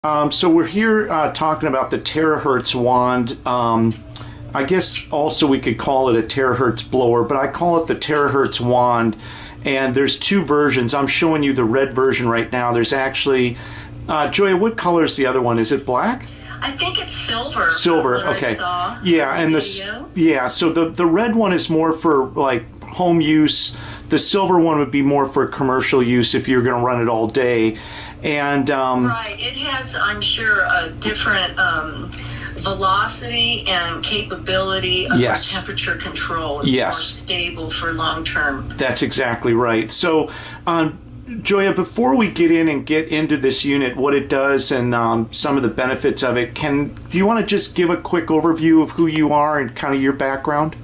So we're here talking about the terahertz wand. I guess also we could call it a terahertz blower, but I call it the terahertz wand. And there's two versions. I'm showing you the red version right now. There's actually, Joya, what color is the other one? Is it black? I think it's silver. Silver, from what okay. I saw yeah, and so the red one is more for like home use. The silver one would be more for commercial use if you're going to run it all day. And right, it has, I'm sure, a different velocity and capability of yes. temperature control. It's yes. more stable for long term. That's exactly right. So, Joya, before we get into this unit, what it does and some of the benefits of it, do you want to just give a quick overview of who you are and kind of your background?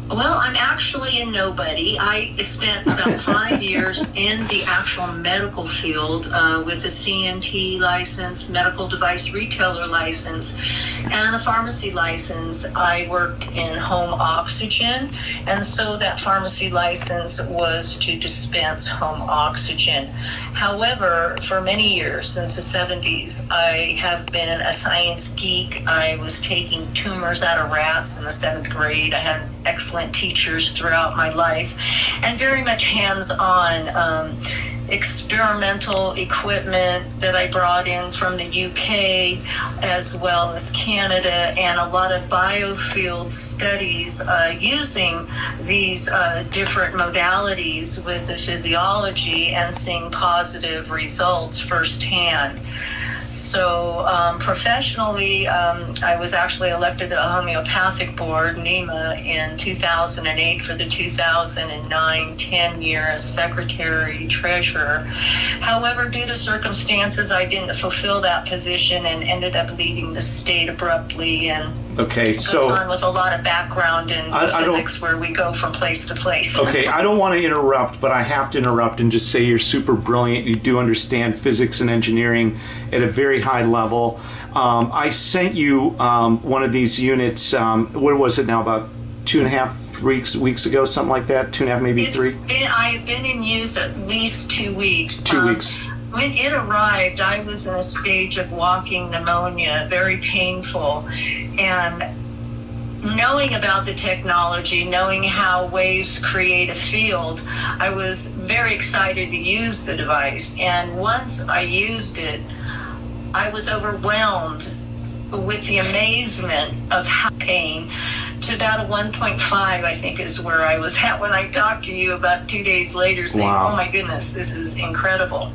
Well, I'm actually a nobody. I spent about 5 years in the actual medical field with a CNT license, medical device retailer license, and a pharmacy license. I worked in home oxygen, and so that pharmacy license was to dispense home oxygen. However, for many years, since the 70s, I have been a science geek. I was taking tumors out of rats in the 7th grade. I had excellent teachers throughout my life, and very much hands-on experimental equipment that I brought in from the UK as well as Canada, and a lot of biofield studies using these different modalities with the physiology and seeing positive results firsthand. So professionally, I was actually elected to a homeopathic board, NEMA, in 2008 for the 2009-10 year as secretary treasurer. However, due to circumstances, I didn't fulfill that position and ended up leaving the state abruptly, and goes on with a lot of background in physics where we go from place to place. Okay, I don't want to interrupt, but I have to interrupt and just say you're super brilliant. You do understand physics and engineering at a very high level. I sent you one of these units, what was it now, about 2.5 weeks ago, something like that, 2.5, maybe 3? I've been in use at least 2 weeks. 2 weeks. When it arrived, I was in a stage of walking pneumonia, very painful, and knowing about the technology, knowing how waves create a field, I was very excited to use the device. And once I used it, I was overwhelmed with the amazement of how pain to about a 1.5, I think, is where I was at when I talked to you about 2 days later saying, wow. Oh my goodness, this is incredible.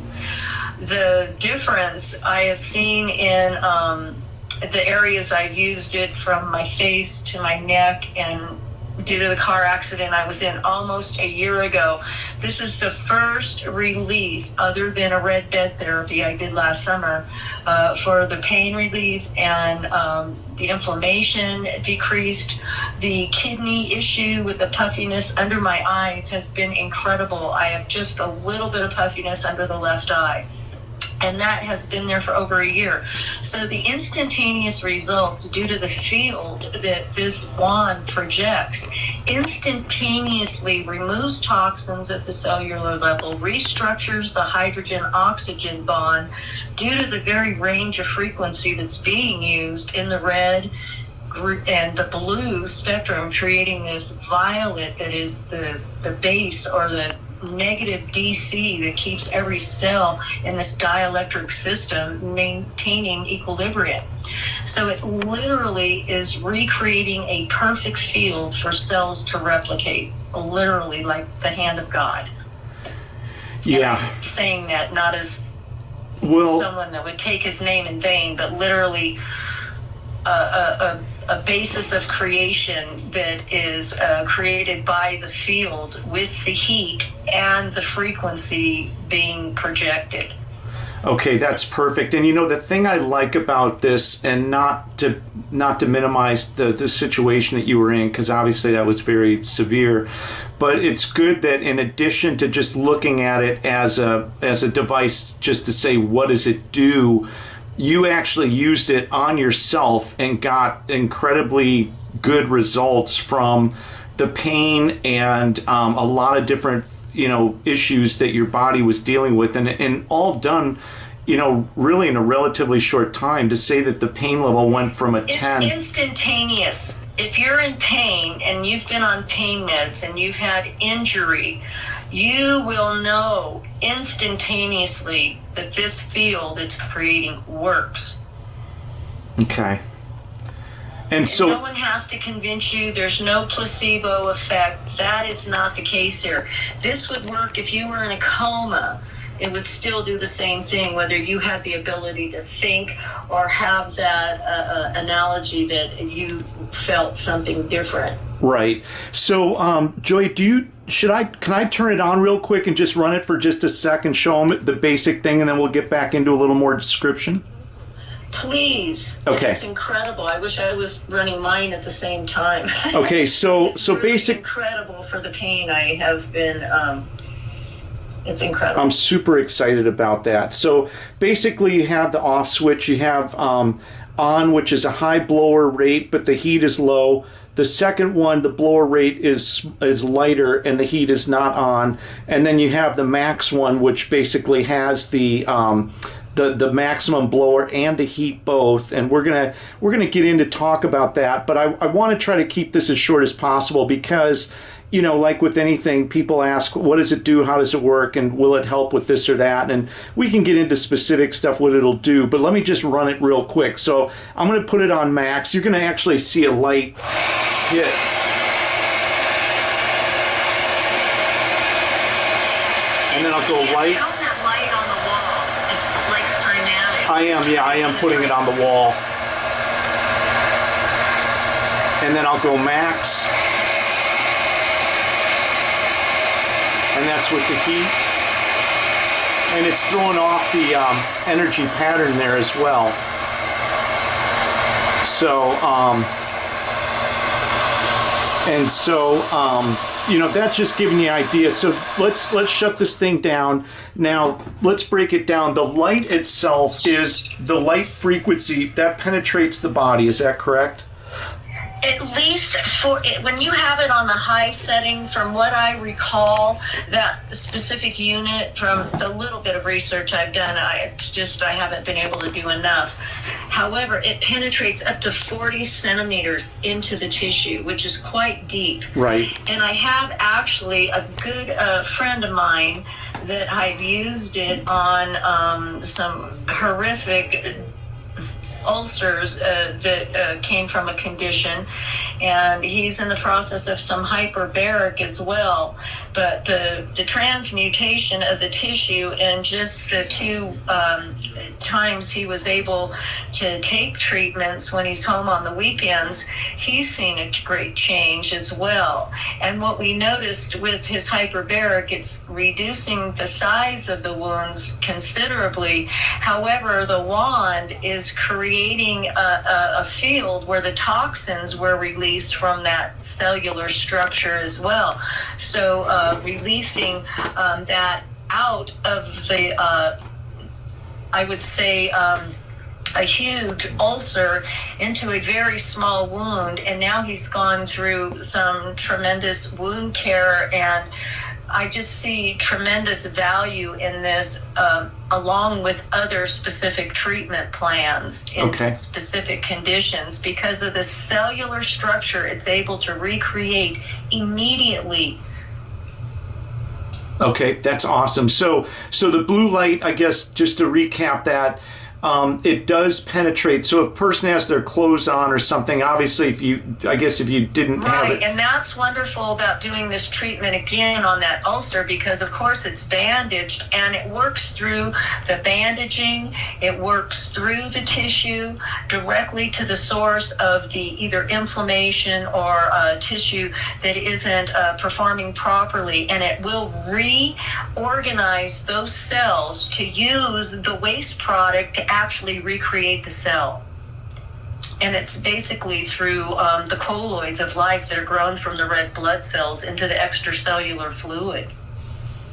The difference I have seen in the areas I've used it, from my face to my neck, and due to the car accident I was in almost a year ago, this is the first relief other than a red bed therapy I did last summer for the pain relief, and the inflammation decreased. The kidney issue with the puffiness under my eyes has been incredible. I have just a little bit of puffiness under the left eye, and that has been there for over a year. So the instantaneous results, due to the field that this wand projects, instantaneously removes toxins at the cellular level, restructures the hydrogen-oxygen bond due to the very range of frequency that's being used in the red and the blue spectrum, creating this violet that is the base, or the negative DC, that keeps every cell in this dielectric system maintaining equilibrium. So it literally is recreating a perfect field for cells to replicate, literally like the hand of God. Yeah. And I'm saying that not as someone that would take his name in vain, but literally a basis of creation that is created by the field with the heat and the frequency being projected. Okay, that's perfect. And you know, the thing I like about this, and not to minimize the situation that you were in, because obviously that was very severe, but it's good that in addition to just looking at it as a device just to say what does it do, you actually used it on yourself and got incredibly good results from the pain and a lot of different issues that your body was dealing with, and all done really in a relatively short time, to say that the pain level went from a 10. It's instantaneous. If you're in pain and you've been on pain meds and you've had injury, you will know instantaneously that this field it's creating works. Okay. And so no one has to convince you. There's no placebo effect. That is not the case here. This would work if you were in a coma. It would still do the same thing, whether you had the ability to think or have that analogy that you felt something different. Right. So, Joy, can I turn it on real quick and just run it for just a second, show them the basic thing, and then we'll get back into a little more description? Please. Okay. It's incredible. I wish I was running mine at the same time. Okay, so it's really incredible for the pain. I have been. It's incredible. I'm super excited about that. So basically, you have the off switch. You have on, which is a high blower rate, but the heat is low. The second one, the blower rate is lighter and the heat is not on. And then you have the max one, which basically has the maximum blower and the heat both, and we're gonna get into talk about that. But I want to try to keep this as short as possible because, like with anything, people ask, what does it do, how does it work, and will it help with this or that? And we can get into specific stuff what it'll do, but let me just run it real quick. So I'm going to put it on max. You're going to actually see a light hit. And then I'll go light. I am putting it on the wall. And then I'll go max. And that's with the heat. And it's throwing off the energy pattern there as well. So, that's just giving you an idea. So let's shut this thing down. Now, let's break it down. The light itself is the light frequency that penetrates the body. Is that correct? At least when you have it on the high setting, from what I recall, that specific unit, from the little bit of research I've done, I haven't been able to do enough. However, it penetrates up to 40 centimeters into the tissue, which is quite deep. Right. And I have actually a good friend of mine that I've used it on some horrific ulcers that came from a condition, and he's in the process of some hyperbaric as well. But the transmutation of the tissue in just the two times he was able to take treatments when he's home on the weekends, he's seen a great change as well. And what we noticed with his hyperbaric, it's reducing the size of the wounds considerably. However, the wand is creating a field where the toxins were released from that cellular structure as well. So releasing that out of the, I would say, a huge ulcer into a very small wound. And now he's gone through some tremendous wound care, and I just see tremendous value in this, along with other specific treatment plans in specific conditions. Because of the cellular structure, it's able to recreate immediately. Okay, that's awesome. So the blue light, I guess, just to recap that, it does penetrate. So if a person has their clothes on or something, obviously if you didn't have it. And that's wonderful about doing this treatment again on that ulcer, because of course it's bandaged, and it works through the bandaging, it works through the tissue directly to the source of the either inflammation or tissue that isn't performing properly, and it will reorganize those cells to use the waste product to actually recreate the cell. And it's basically through the colloids of life that are grown from the red blood cells into the extracellular fluid.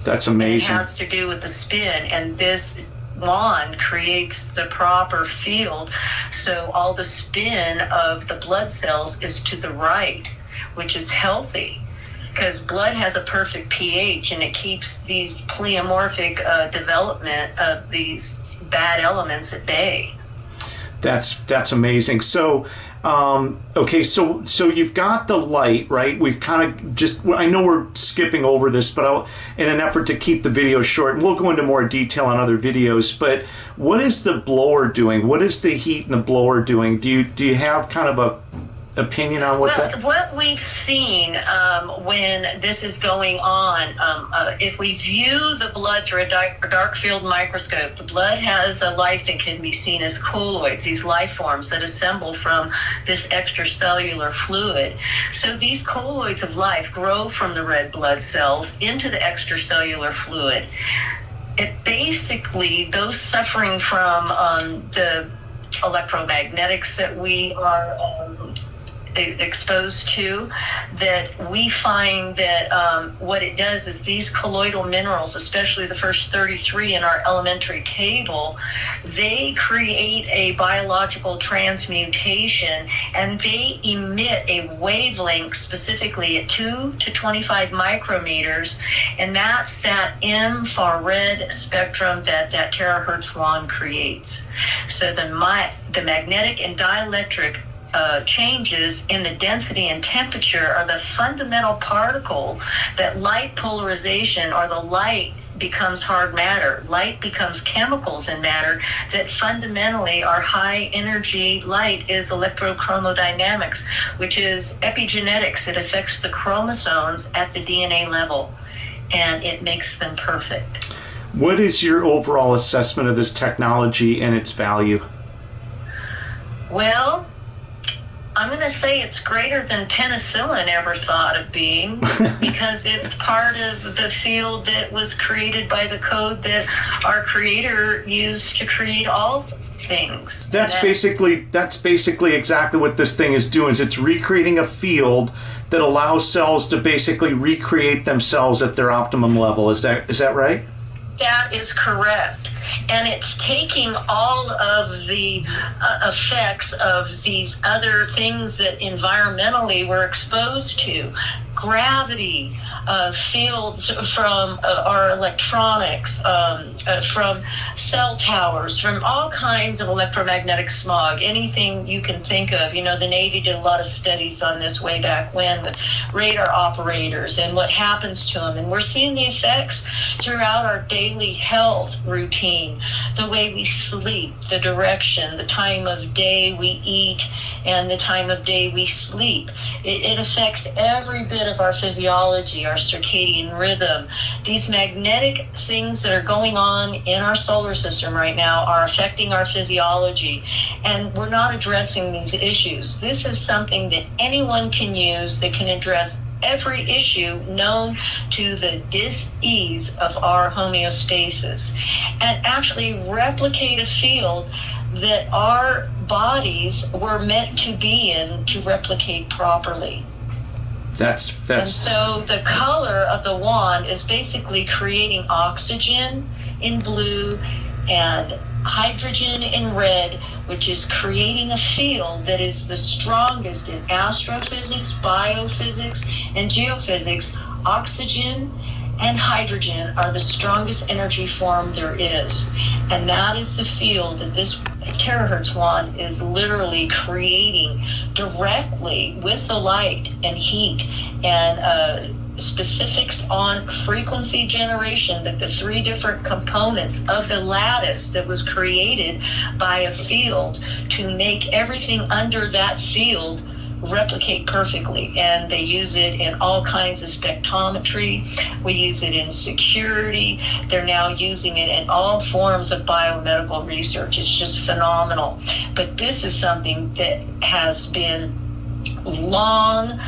That's amazing. And it has to do with the spin, and this wand creates the proper field, so all the spin of the blood cells is to the right, which is healthy, because blood has a perfect pH, and it keeps these pleomorphic development of these bad elements at bay. That's amazing. So, okay, so you've got the light, right? We've kind of I know we're skipping over this, but in an effort to keep the video short, and we'll go into more detail on other videos, but what is the blower doing? What is the heat in the blower doing? Do you have kind of a opinion on what we've seen when this is going on, if we view the blood through a dark field microscope, the blood has a life that can be seen as colloids, these life forms that assemble from this extracellular fluid. So these colloids of life grow from the red blood cells into the extracellular fluid. It basically, those suffering from the electromagnetics that we are exposed to, that we find that what it does is these colloidal minerals, especially the first 33 in our elementary table, they create a biological transmutation, and they emit a wavelength specifically at 2 to 25 micrometers, and that's that infrared spectrum that terahertz wand creates. So the magnetic and dielectric changes in the density and temperature are the fundamental particle that light polarization, or the light becomes hard matter. Light becomes chemicals in matter that fundamentally are high energy. Light is electrochromodynamics, which is epigenetics. It affects the chromosomes at the DNA level, and it makes them perfect. What is your overall assessment of this technology and its value? Well, I'm going to say it's greater than penicillin ever thought of being, because it's part of the field that was created by the code that our creator used to create all things. That's basically exactly what this thing is doing. Is it's recreating a field that allows cells to basically recreate themselves at their optimum level. Is that right? That is correct. And it's taking all of the effects of these other things that environmentally we're exposed to. Gravity, fields from our electronics, from cell towers, from all kinds of electromagnetic smog, anything you can think of. You know, the Navy did a lot of studies on this way back when, with radar operators and what happens to them. And we're seeing the effects throughout our daily health routine, the way we sleep, the direction, the time of day we eat, and the time of day we sleep. It affects every bit of our physiology, our circadian rhythm. These magnetic things that are going on in our solar system right now are affecting our physiology, and we're not addressing these issues. This is something that anyone can use that can address every issue known to the dis-ease of our homeostasis, and actually replicate a field that our bodies were meant to be in to replicate properly. And so the color of the wand is basically creating oxygen in blue and hydrogen in red, which is creating a field that is the strongest in astrophysics, biophysics, and geophysics. Oxygen and hydrogen are the strongest energy form there is. And that is the field that this terahertz wand is literally creating directly with the light and heat and specifics on frequency generation, that the three different components of the lattice that was created by a field to make everything under that field replicate perfectly. And they use it in all kinds of spectrometry. We use it in security. They're now using it in all forms of biomedical research. It's just phenomenal. But this is something that has been long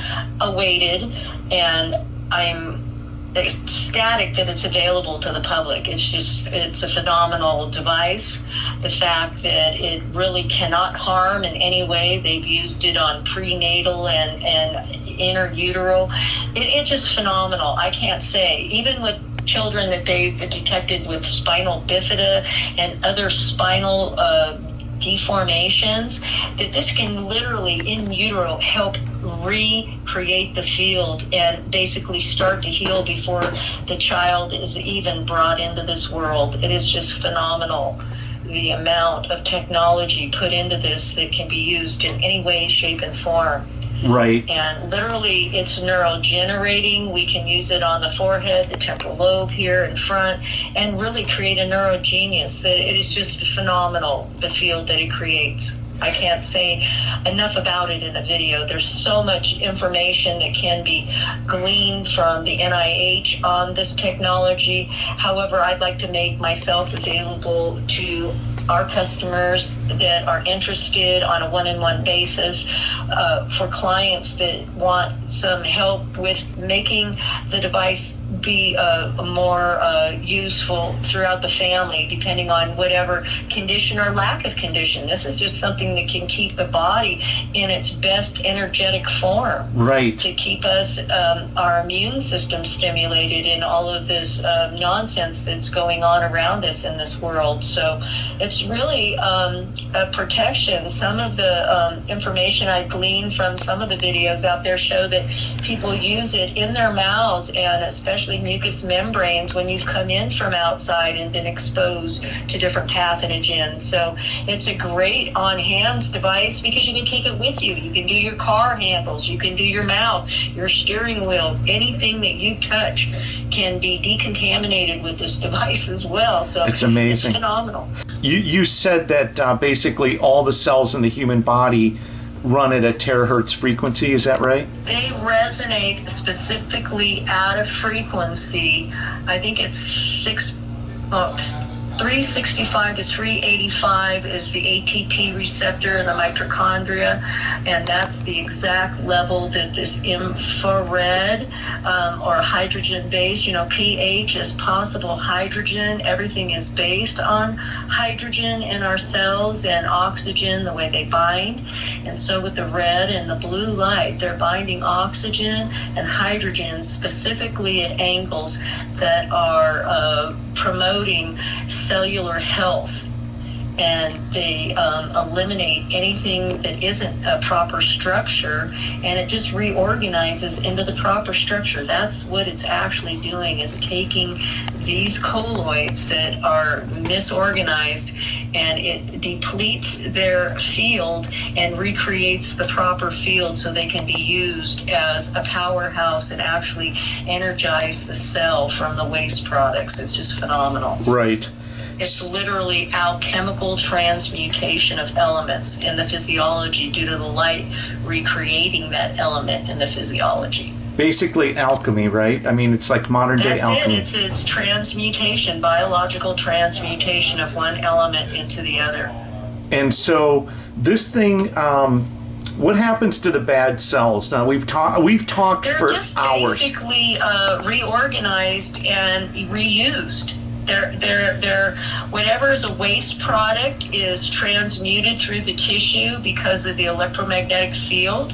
awaited, and I'm ecstatic that it's available to the public. It's a phenomenal device. The fact that it really cannot harm in any way. They've used it on prenatal and interuteral. It's just phenomenal. I can't say. Even with children that they've detected with spinal bifida and other spinal deformations, that this can literally in utero help recreate the field and basically start to heal before the child is even brought into this world. It is just phenomenal. the amount of technology put into this that can be used in any way, shape, and form. Right. And literally, it's neural generating. We can use it on the forehead, the temporal lobe here in front, and really create a neurogenius. That it is just phenomenal, the field that it creates. I can't say enough about it in a video. There's so much information that can be gleaned from the NIH on this technology. However, I'd like to make myself available to our customers that are interested on a one-on-one basis, for clients that want some help with making the device be more useful throughout the family, depending on whatever condition or lack of condition. This is just something that can keep the body in its best energetic form. Right. To keep us, our immune system stimulated in all of this nonsense that's going on around us in this world. So it's really a protection. Some of the information I gleaned from some of the videos out there show that people use it in their mouths, and especially mucous membranes, when you've come in from outside and been exposed to different pathogens. So it's a great on-hands device because you can take it with you. You can do your car handles, you can do your mouth, your steering wheel, anything that you touch can be decontaminated with this device as well. So it's amazing. It's phenomenal. You said that basically all the cells in the human body run at a terahertz frequency, is that right? They resonate specifically at a frequency. I think it's 365 to 385 is the ATP receptor in the mitochondria, and that's the exact level that this infrared or hydrogen based, pH is possible hydrogen. Everything is based on hydrogen in our cells and oxygen, the way they bind. And so with the red and the blue light, they're binding oxygen and hydrogen specifically at angles that are promoting cellular health, and they eliminate anything that isn't a proper structure, and it just reorganizes into the proper structure. That's what it's actually doing, is taking these colloids that are misorganized, and it depletes their field and recreates the proper field so they can be used as a powerhouse and actually energize the cell from the waste products. It's just phenomenal. Right. It's literally alchemical transmutation of elements in the physiology due to the light recreating that element in the physiology. Basically alchemy, right? I mean, it's like modern day alchemy. That's it. It's transmutation, biological transmutation of one element into the other. And so this thing, what happens to the bad cells? Now we've talked for hours. They're just basically reorganized and reused. They're whatever is a waste product is transmuted through the tissue because of the electromagnetic field.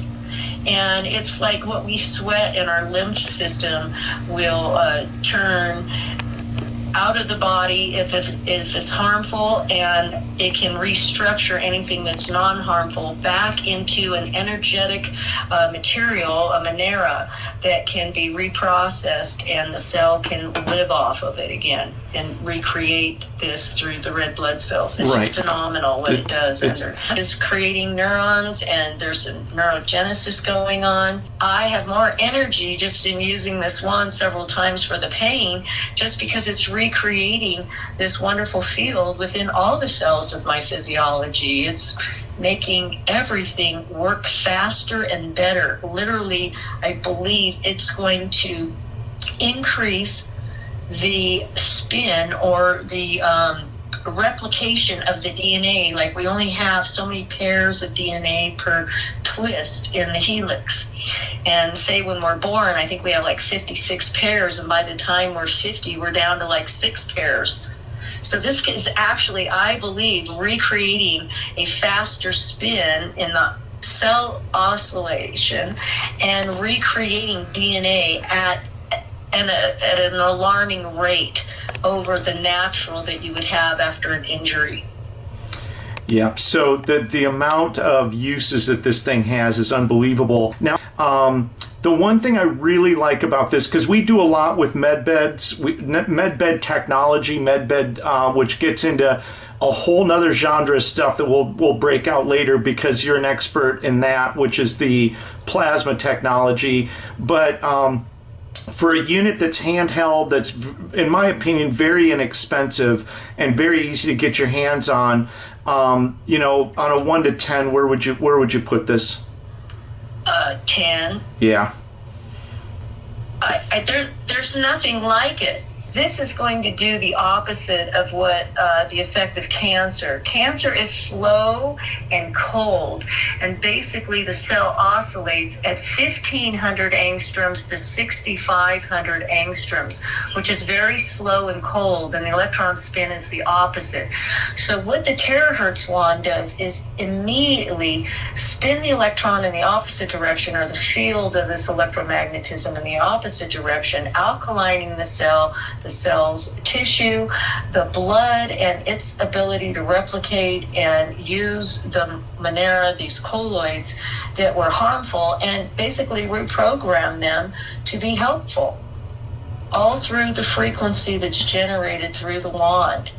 And it's like what we sweat in our lymph system will turn out of the body if it's harmful, and it can restructure anything that's non-harmful back into an energetic material, a minera, that can be reprocessed, and the cell can live off of it again and recreate this through the red blood cells. It's right. Just phenomenal what it does. It's creating neurons, and there's some neurogenesis going on. I have more energy just in using this wand several times for the pain, just because it's recreating this wonderful field within all the cells of my physiology. It's making everything work faster and better. Literally, I believe it's going to increase the spin or the replication of the DNA. Like, we only have so many pairs of DNA per twist in the helix. And say when we're born, I think we have like 56 pairs, and by the time we're 50, we're down to like 6 pairs. So this is actually, I believe, recreating a faster spin in the cell oscillation and recreating DNA at an alarming rate over the natural that you would have after an injury. Yeah, so the amount of uses that this thing has is unbelievable. Now, the one thing I really like about this, because we do a lot with med beds, med bed technology, med bed, which gets into a whole nother genre of stuff that we'll break out later, because you're an expert in that, which is the plasma technology. But for a unit that's handheld, that's, in my opinion, very inexpensive and very easy to get your hands on, you know, on a 1 to 10, where would you put this? 10. Yeah. There's nothing like it. This is going to do the opposite of what the effect of cancer. Cancer is slow and cold, and basically the cell oscillates at 1,500 angstroms to 6,500 angstroms, which is very slow and cold, and the electron spin is the opposite. So what the terahertz wand does is immediately spin the electron in the opposite direction, or the field of this electromagnetism in the opposite direction, alkalining the cell's tissue, the blood, and its ability to replicate and use the Monera, these colloids that were harmful, and basically reprogram them to be helpful, all through the frequency that's generated through the wand.